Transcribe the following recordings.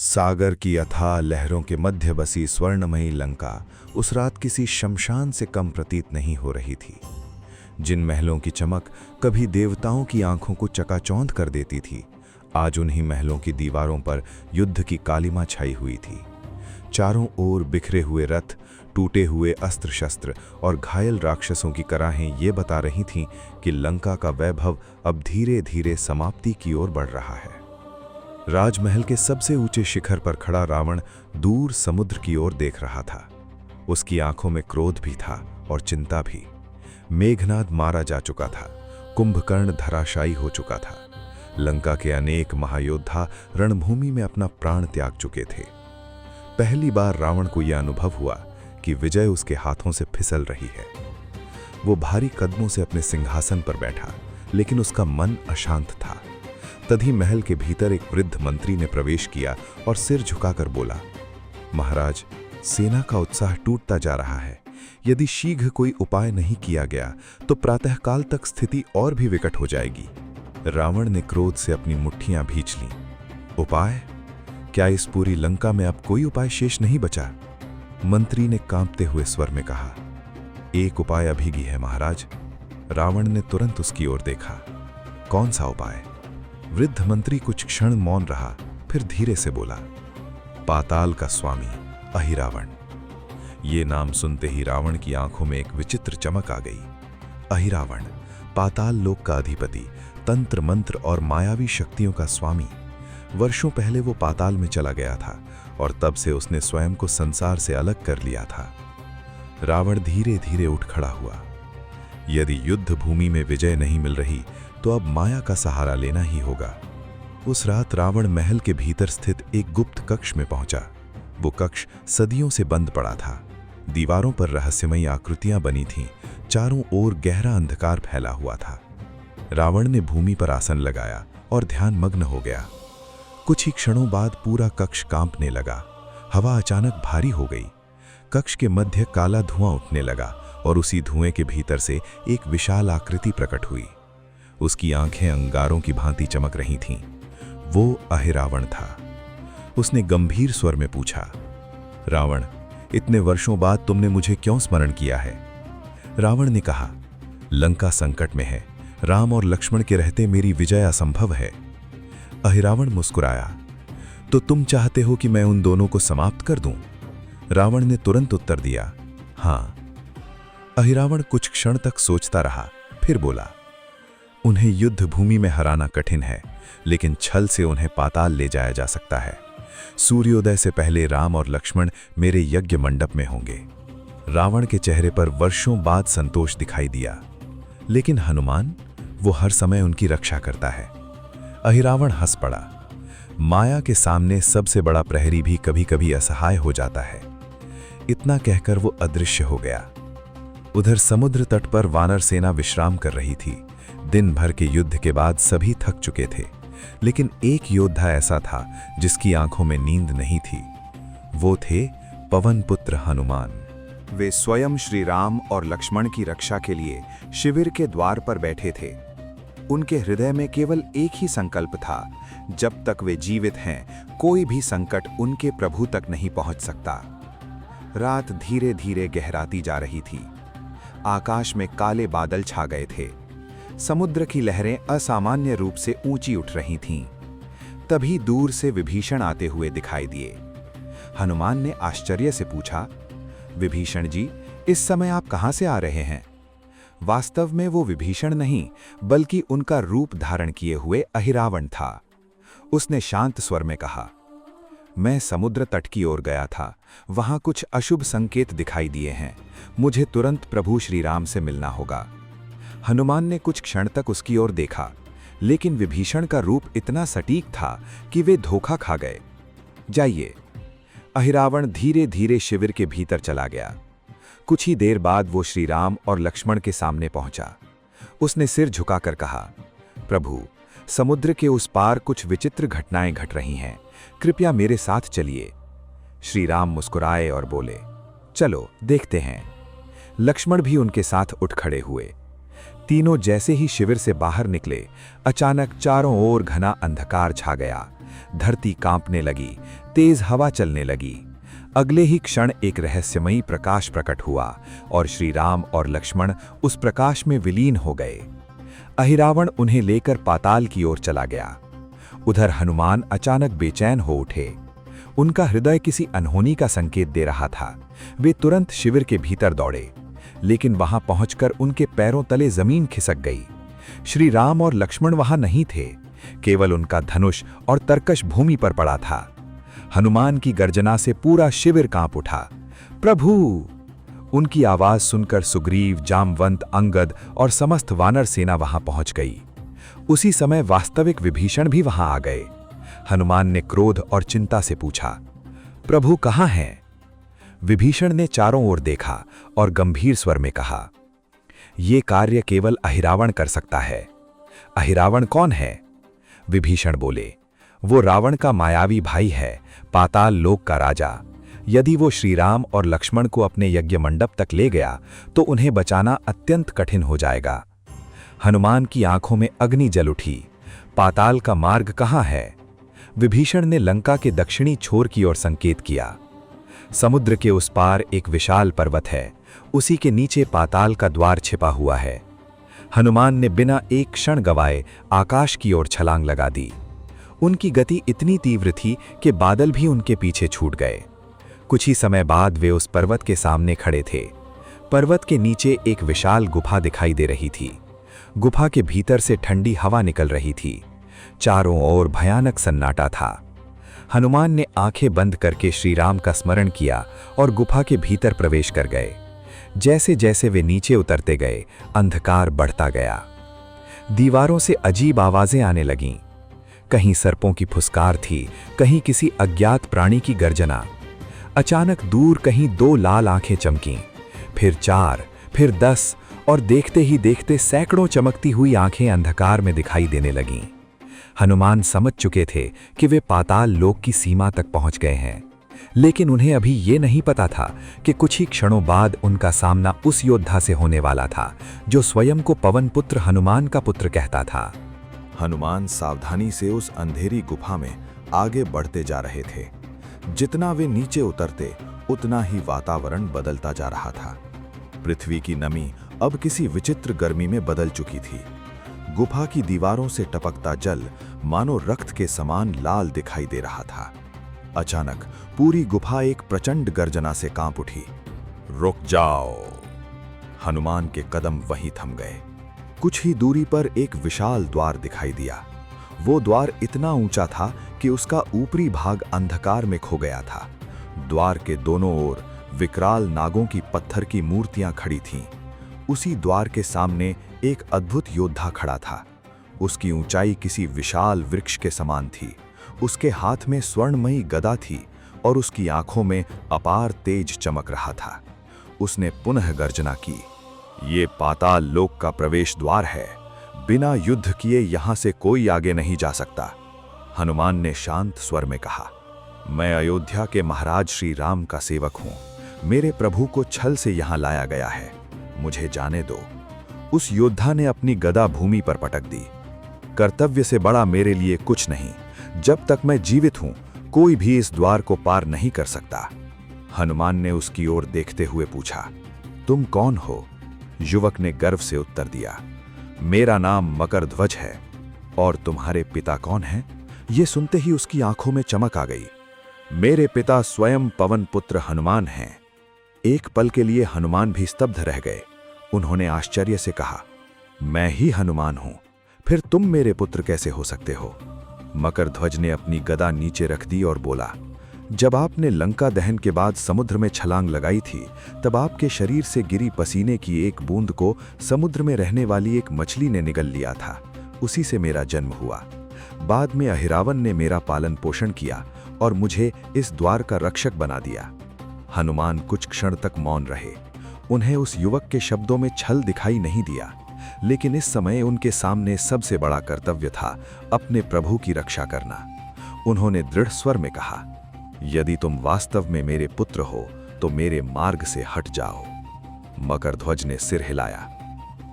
सागर की अथाह लहरों के मध्य बसी स्वर्णमयी लंका उस रात किसी शमशान से कम प्रतीत नहीं हो रही थी। जिन महलों की चमक कभी देवताओं की आंखों को चकाचौंध कर देती थी, आज उन्हीं महलों की दीवारों पर युद्ध की कालिमा छाई हुई थी। चारों ओर बिखरे हुए रथ, टूटे हुए अस्त्र शस्त्र और घायल राक्षसों की कराहें ये बता रही थीं कि लंका का वैभव अब धीरे धीरे समाप्ति की ओर बढ़ रहा है। राजमहल के सबसे ऊंचे शिखर पर खड़ा रावण दूर समुद्र की ओर देख रहा था। उसकी आंखों में क्रोध भी था और चिंता भी। मेघनाद मारा जा चुका था, कुंभकर्ण धराशायी हो चुका था। लंका के अनेक महायोद्धा रणभूमि में अपना प्राण त्याग चुके थे। पहली बार रावण को यह अनुभव हुआ कि विजय उसके हाथों से फिसल रही है। वो भारी कदमों से अपने सिंहासन पर बैठा, लेकिन उसका मन अशांत था। तभी महल के भीतर एक वृद्ध मंत्री ने प्रवेश किया और सिर झुकाकर बोला, महाराज, सेना का उत्साह टूटता जा रहा है। यदि शीघ्र कोई उपाय नहीं किया गया तो प्रातःकाल तक स्थिति और भी विकट हो जाएगी। रावण ने क्रोध से अपनी मुट्ठियां भींच लीं। उपाय? क्या इस पूरी लंका में अब कोई उपाय शेष नहीं बचा? मंत्री ने कांपते हुए स्वर में कहा, एक उपाय अभिगी है महाराज। रावण ने तुरंत उसकी ओर देखा। कौन सा उपाय? वृद्ध मंत्री कुछ क्षण मौन रहा, फिर धीरे से बोला, पाताल का स्वामी अहिरावण। ये नाम सुनते ही रावण की आंखों में एक विचित्र चमक आ गई। अहिरावण, पाताल लोक का अधिपति, तंत्र मंत्र और मायावी शक्तियों का स्वामी। वर्षों पहले वो पाताल में चला गया था और तब से उसने स्वयं को संसार से अलग कर लिया था। रावण धीरे धीरे उठ खड़ा हुआ। यदि युद्ध भूमि में विजय नहीं मिल रही तो अब माया का सहारा लेना ही होगा। उस रात रावण महल के भीतर स्थित एक गुप्त कक्ष में पहुंचा। वो कक्ष सदियों से बंद पड़ा था। दीवारों पर रहस्यमयी आकृतियां बनी थीं, चारों ओर गहरा अंधकार फैला हुआ था। रावण ने भूमि पर आसन लगाया और ध्यान मग्न हो गया। कुछ ही क्षणों बाद पूरा कक्ष कांपने लगा। हवा अचानक भारी हो गई। कक्ष के मध्य काला धुआं उठने लगा और उसी धुएं के भीतर से एक विशाल आकृति प्रकट हुई। उसकी आंखें अंगारों की भांति चमक रही थीं। वो अहिरावण था। उसने गंभीर स्वर में पूछा, रावण, इतने वर्षों बाद तुमने मुझे क्यों स्मरण किया है? रावण ने कहा, लंका संकट में है। राम और लक्ष्मण के रहते मेरी विजय असंभव है। अहिरावण मुस्कुराया, तो तुम चाहते हो कि मैं उन दोनों को समाप्त कर दूं? रावण ने तुरंत उत्तर दिया, हां। अहिरावण कुछ क्षण तक सोचता रहा, फिर बोला, उन्हें युद्ध भूमि में हराना कठिन है, लेकिन छल से उन्हें पाताल ले जाया जा सकता है। सूर्योदय से पहले राम और लक्ष्मण मेरे यज्ञ मंडप में होंगे। रावण के चेहरे पर वर्षों बाद संतोष दिखाई दिया। लेकिन हनुमान, वो हर समय उनकी रक्षा करता है। अहिरावण हंस पड़ा। माया के सामने सबसे बड़ा प्रहरी भी कभी कभी असहाय हो जाता है। इतना कहकर वो अदृश्य हो गया। उधर समुद्र तट पर वानर सेना विश्राम कर रही थी। दिन भर के युद्ध के बाद सभी थक चुके थे, लेकिन एक योद्धा ऐसा था जिसकी आंखों में नींद नहीं थी। वो थे पवन पुत्र हनुमान। वे स्वयं श्री राम और लक्ष्मण की रक्षा के लिए शिविर के द्वार पर बैठे थे। उनके हृदय में केवल एक ही संकल्प था, जब तक वे जीवित हैं कोई भी संकट उनके प्रभु तक नहीं पहुंच सकता। रात धीरे धीरे गहराती जा रही थी। आकाश में काले बादल छा गए थे। समुद्र की लहरें असामान्य रूप से ऊंची उठ रही थीं। तभी दूर से विभीषण आते हुए दिखाई दिए। हनुमान ने आश्चर्य से पूछा, विभीषण जी, इस समय आप कहां से आ रहे हैं? वास्तव में वो विभीषण नहीं, बल्कि उनका रूप धारण किए हुए अहिरावण था। उसने शांत स्वर में कहा, मैं समुद्र तट की ओर गया था। वहां कुछ अशुभ संकेत दिखाई दिए हैं। मुझे तुरंत प्रभु श्री राम से मिलना होगा। हनुमान ने कुछ क्षण तक उसकी ओर देखा, लेकिन विभीषण का रूप इतना सटीक था कि वे धोखा खा गए। जाइए। अहिरावण धीरे धीरे शिविर के भीतर चला गया। कुछ ही देर बाद वो श्री राम और लक्ष्मण के सामने पहुंचा। उसने सिर झुकाकर कहा, प्रभु, समुद्र के उस पार कुछ विचित्र घटनाएं घट रही हैं। कृपया मेरे साथ चलिए। श्री राम मुस्कुराए और बोले, चलो देखते हैं। लक्ष्मण भी उनके साथ उठ खड़े हुए। तीनों जैसे ही शिविर से बाहर निकले, अचानक चारों ओर घना अंधकार छा गया। धरती कांपने लगी, तेज हवा चलने लगी। अगले ही क्षण एक रहस्यमयी प्रकाश प्रकट हुआ और श्री राम और लक्ष्मण उस प्रकाश में विलीन हो गए। अहिरावण उन्हें लेकर पाताल की ओर चला गया। उधर हनुमान अचानक बेचैन हो उठे। उनका हृदय किसी अनहोनी का संकेत दे रहा था। वे तुरंत शिविर के भीतर दौड़े, लेकिन वहां पहुंचकर उनके पैरों तले जमीन खिसक गई। श्री राम और लक्ष्मण वहां नहीं थे, केवल उनका धनुष और तरकश भूमि पर पड़ा था। हनुमान की गर्जना से पूरा शिविर कांप उठा। प्रभु! उनकी आवाज सुनकर सुग्रीव, जामवंत, अंगद और समस्त वानर सेना वहां पहुंच गई। उसी समय वास्तविक विभीषण भी वहां आ गए। हनुमान ने क्रोध और चिंता से पूछा, प्रभु कहाँ हैं? विभीषण ने चारों ओर देखा और गंभीर स्वर में कहा, ये कार्य केवल अहिरावण कर सकता है। अहिरावण कौन है? विभीषण बोले, वो रावण का मायावी भाई है, पाताल लोक का राजा। यदि वो श्री राम और लक्ष्मण को अपने यज्ञ मंडप तक ले गया तो उन्हें बचाना अत्यंत कठिन हो जाएगा। हनुमान की आंखों में अग्नि जल उठी। पाताल का मार्ग कहाँ है? विभीषण ने लंका के दक्षिणी छोर की ओर संकेत किया। समुद्र के उस पार एक विशाल पर्वत है, उसी के नीचे पाताल का द्वार छिपा हुआ है। हनुमान ने बिना एक क्षण गवाए आकाश की ओर छलांग लगा दी। उनकी गति इतनी तीव्र थी कि बादल भी उनके पीछे छूट गए। कुछ ही समय बाद वे उस पर्वत के सामने खड़े थे। पर्वत के नीचे एक विशाल गुफा दिखाई दे रही थी। गुफा के भीतर से ठंडी हवा निकल रही थी। चारों ओर भयानक सन्नाटा था। हनुमान ने आंखें बंद करके श्री राम का स्मरण किया और गुफा के भीतर प्रवेश कर गए। जैसे जैसे वे नीचे उतरते गए, अंधकार बढ़ता गया। दीवारों से अजीब आवाजें आने लगीं। कहीं सर्पों की फुसकार थी, कहीं किसी अज्ञात प्राणी की गर्जना। अचानक दूर कहीं 2 लाल आंखें चमकीं, फिर 4, फिर 10 और देखते ही देखते सैकड़ों चमकती हुई आंखें अंधकार में दिखाई देने लगीं। हनुमान समझ चुके थे कि वे पाताल लोक की सीमा तक पहुंच गए हैं, लेकिन उन्हें अभी ये नहीं पता था कि कुछ ही क्षणों बाद उनका सामना उस योद्धा से होने वाला था जो स्वयं को पवन पुत्र हनुमान का पुत्र कहता था। हनुमान सावधानी से उस अंधेरी गुफा में आगे बढ़ते जा रहे थे। जितना वे नीचे उतरते उतना ही वातावरण बदलता जा रहा था। पृथ्वी की नमी अब किसी विचित्र गर्मी में बदल चुकी थी। गुफा की दीवारों से टपकता जल मानो रक्त के समान लाल दिखाई दे रहा था। अचानक पूरी गुफा एक प्रचंड गर्जना से कांप उठी। रुक जाओ! हनुमान के कदम वहीं थम गए। कुछ ही दूरी पर एक विशाल द्वार दिखाई दिया। वो द्वार इतना ऊंचा था कि उसका ऊपरी भाग अंधकार में खो गया था। द्वार के दोनों ओर विकराल नागों की पत्थर की मूर्तियां खड़ी थीं। उसी द्वार के सामने एक अद्भुत योद्धा खड़ा था। उसकी ऊंचाई किसी विशाल वृक्ष के समान थी। उसके हाथ में स्वर्णमयी गदा थी और उसकी आंखों में अपार तेज चमक रहा था। उसने पुनः गर्जना की, ये पाताल लोक का प्रवेश द्वार है। बिना युद्ध किए यहां से कोई आगे नहीं जा सकता। हनुमान ने शांत स्वर में कहा, मैं अयोध्या के महाराज श्री राम का सेवक हूं। मेरे प्रभु को छल से यहां लाया गया है, मुझे जाने दो। उस योद्धा ने अपनी गदा भूमि पर पटक दी। कर्तव्य से बड़ा मेरे लिए कुछ नहीं। जब तक मैं जीवित हूं, कोई भी इस द्वार को पार नहीं कर सकता। हनुमान ने उसकी ओर देखते हुए पूछा, तुम कौन हो? युवक ने गर्व से उत्तर दिया, मेरा नाम मकरध्वज है। और तुम्हारे पिता कौन हैं? ये सुनते ही उसकी आंखों में चमक आ गई। मेरे पिता स्वयं पवन पुत्र हनुमान हैं। एक पल के लिए हनुमान भी स्तब्ध रह गए। उन्होंने आश्चर्य से कहा, मैं ही हनुमान हूं, फिर तुम मेरे पुत्र कैसे हो सकते हो? मकरध्वज ने अपनी गदा नीचे रख दी और बोला, जब आपने लंका दहन के बाद समुद्र में छलांग लगाई थी, तब आपके शरीर से गिरी पसीने की एक बूंद को समुद्र में रहने वाली एक मछली ने निगल लिया था। उसी से मेरा जन्म हुआ। बाद में अहिरावण ने मेरा पालन पोषण किया और मुझे इस द्वार का रक्षक बना दिया। हनुमान कुछ क्षण तक मौन रहे। उन्हें उस युवक के शब्दों में छल दिखाई नहीं दिया, लेकिन इस समय उनके सामने सबसे बड़ा कर्तव्य था अपने प्रभु की रक्षा करना। उन्होंने दृढ़ स्वर में कहा, यदि तुम वास्तव में मेरे पुत्र हो तो मेरे मार्ग से हट जाओ। मकरध्वज ने सिर हिलाया।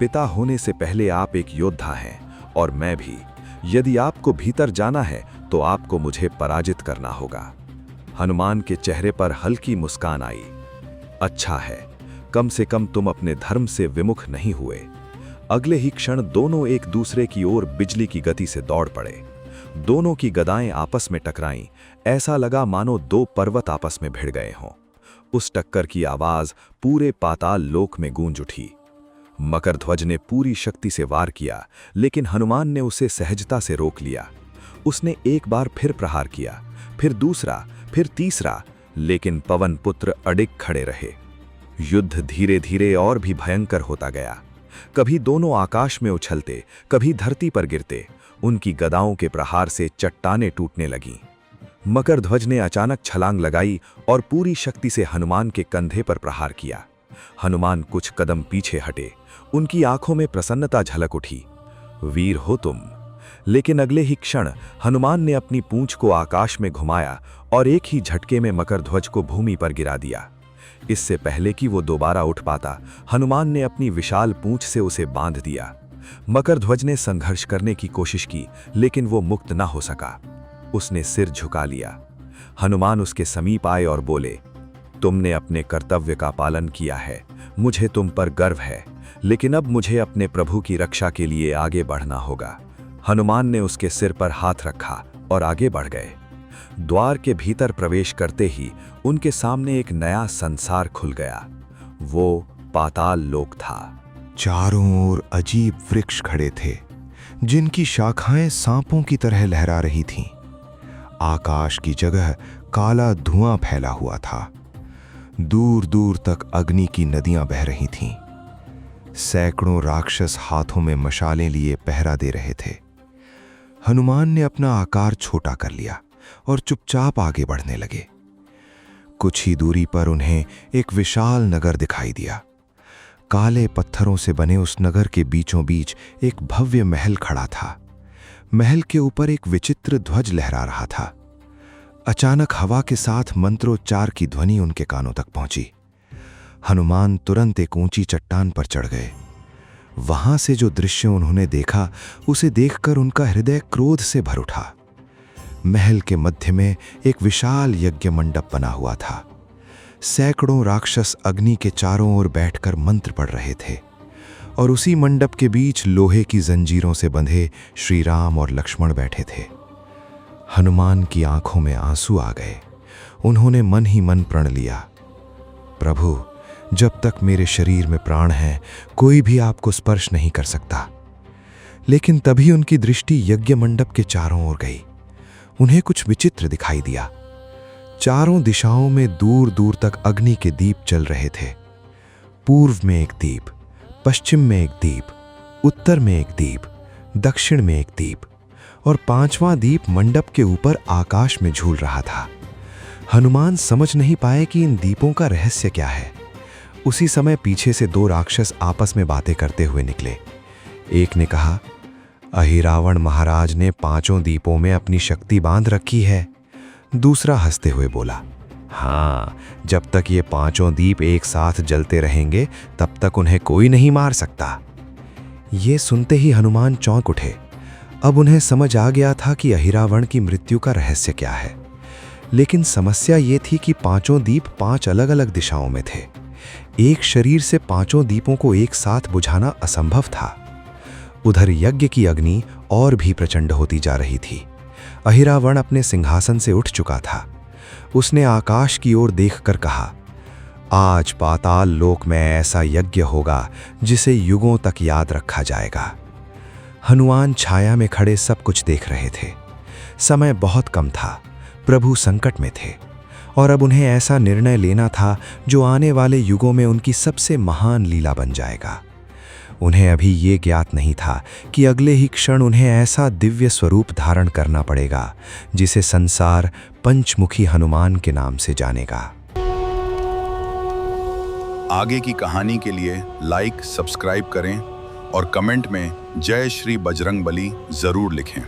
पिता होने से पहले आप एक योद्धा हैं और मैं भी। यदि आपको भीतर जाना है तो आपको मुझे पराजित करना होगा। हनुमान के चेहरे पर हल्की मुस्कान आई। अच्छा है, कम से कम तुम अपने धर्म से विमुख नहीं हुए। अगले ही क्षण दोनों एक दूसरे की ओर बिजली की गति से दौड़ पड़े। दोनों की गदाएं आपस में टकराईं। ऐसा लगा मानो दो पर्वत आपस में भिड़ गए हों। उस टक्कर की आवाज पूरे पाताल लोक में गूंज उठी। मकरध्वज ने पूरी शक्ति से वार किया, लेकिन हनुमान ने उसे सहजता से रोक लिया। उसने एक बार फिर प्रहार किया, फिर दूसरा, फिर तीसरा, लेकिन पवन पुत्र अडिग खड़े रहे। युद्ध धीरे धीरे और भी भयंकर होता गया। कभी दोनों आकाश में उछलते, कभी धरती पर गिरते। उनकी गदाओं के प्रहार से चट्टानें टूटने लगीं। मकरध्वज ने अचानक छलांग लगाई और पूरी शक्ति से हनुमान के कंधे पर प्रहार किया। हनुमान कुछ कदम पीछे हटे। उनकी आंखों में प्रसन्नता झलक उठी। वीर हो तुम। लेकिन अगले ही क्षण हनुमान ने अपनी पूंछ को आकाश में घुमाया और एक ही झटके में मकरध्वज को भूमि पर गिरा दिया। इससे पहले कि वो दोबारा उठ पाता, हनुमान ने अपनी विशाल पूंछ से उसे बांध दिया। मकरध्वज ने संघर्ष करने की कोशिश की, लेकिन वो मुक्त न हो सका। उसने सिर झुका लिया। हनुमान उसके समीप आए और बोले, तुमने अपने कर्तव्य का पालन किया है, मुझे तुम पर गर्व है, लेकिन अब मुझे अपने प्रभु की रक्षा के लिए आगे बढ़ना होगा। हनुमान ने उसके सिर पर हाथ रखा और आगे बढ़ गए। द्वार के भीतर प्रवेश करते ही उनके सामने एक नया संसार खुल गया। वो पाताल लोक था। चारों ओर अजीब वृक्ष खड़े थे, जिनकी शाखाएं सांपों की तरह लहरा रही थीं। आकाश की जगह काला धुआं फैला हुआ था। दूर दूर तक अग्नि की नदियां बह रही थीं। सैकड़ों राक्षस हाथों में मशालें लिए पहरा दे रहे थे। हनुमान ने अपना आकार छोटा कर लिया और चुपचाप आगे बढ़ने लगे। कुछ ही दूरी पर उन्हें एक विशाल नगर दिखाई दिया। काले पत्थरों से बने उस नगर के बीचों बीच एक भव्य महल खड़ा था। महल के ऊपर एक विचित्र ध्वज लहरा रहा था। अचानक हवा के साथ मंत्रोच्चार की ध्वनि उनके कानों तक पहुंची। हनुमान तुरंत एक ऊंची चट्टान पर चढ़ गए। वहां से जो दृश्य उन्होंने देखा, उसे देखकर उनका हृदय क्रोध से भर उठा। महल के मध्य में एक विशाल यज्ञ मंडप बना हुआ था। सैकड़ों राक्षस अग्नि के चारों ओर बैठकर मंत्र पढ़ रहे थे और उसी मंडप के बीच लोहे की जंजीरों से बंधे श्री राम और लक्ष्मण बैठे थे। हनुमान की आंखों में आंसू आ गए। उन्होंने मन ही मन प्रण लिया, प्रभु, जब तक मेरे शरीर में प्राण है, कोई भी आपको स्पर्श नहीं कर सकता। लेकिन तभी उनकी दृष्टि यज्ञ मंडप के चारों ओर गई। उन्हें कुछ विचित्र दिखाई दिया। चारों दिशाओं में दूर दूर तक अग्नि के दीप जल रहे थे। पूर्व में एक दीप, पश्चिम में एक दीप, उत्तर में एक दीप, दक्षिण में एक दीप और पांचवां दीप मंडप के ऊपर आकाश में झूल रहा था। हनुमान समझ नहीं पाए कि इन दीपों का रहस्य क्या है। उसी समय पीछे से दो राक्षस आपस में बातें करते हुए निकले। एक ने कहा, अहिरावण महाराज ने पांचों दीपों में अपनी शक्ति बांध रखी है। दूसरा हंसते हुए बोला, हाँ, जब तक ये पांचों दीप एक साथ जलते रहेंगे तब तक उन्हें कोई नहीं मार सकता। ये सुनते ही हनुमान चौंक उठे। अब उन्हें समझ आ गया था कि अहिरावण की मृत्यु का रहस्य क्या है। लेकिन समस्या ये थी कि पांचों दीप पांच अलग अलग दिशाओं में थे। एक शरीर से पांचों दीपों को एक साथ बुझाना असंभव था। उधर यज्ञ की अग्नि और भी प्रचंड होती जा रही थी। अहिरावण अपने सिंहासन से उठ चुका था। उसने आकाश की ओर देखकर कहा, आज पाताल लोक में ऐसा यज्ञ होगा जिसे युगों तक याद रखा जाएगा। हनुमान छाया में खड़े सब कुछ देख रहे थे। समय बहुत कम था। प्रभु संकट में थे और अब उन्हें ऐसा निर्णय लेना था जो आने वाले युगों में उनकी सबसे महान लीला बन जाएगा। उन्हें अभी ये ज्ञात नहीं था कि अगले ही क्षण उन्हें ऐसा दिव्य स्वरूप धारण करना पड़ेगा जिसे संसार पंचमुखी हनुमान के नाम से जानेगा। आगे की कहानी के लिए लाइक, सब्सक्राइब करें और कमेंट में जय श्री बजरंगबली जरूर लिखें।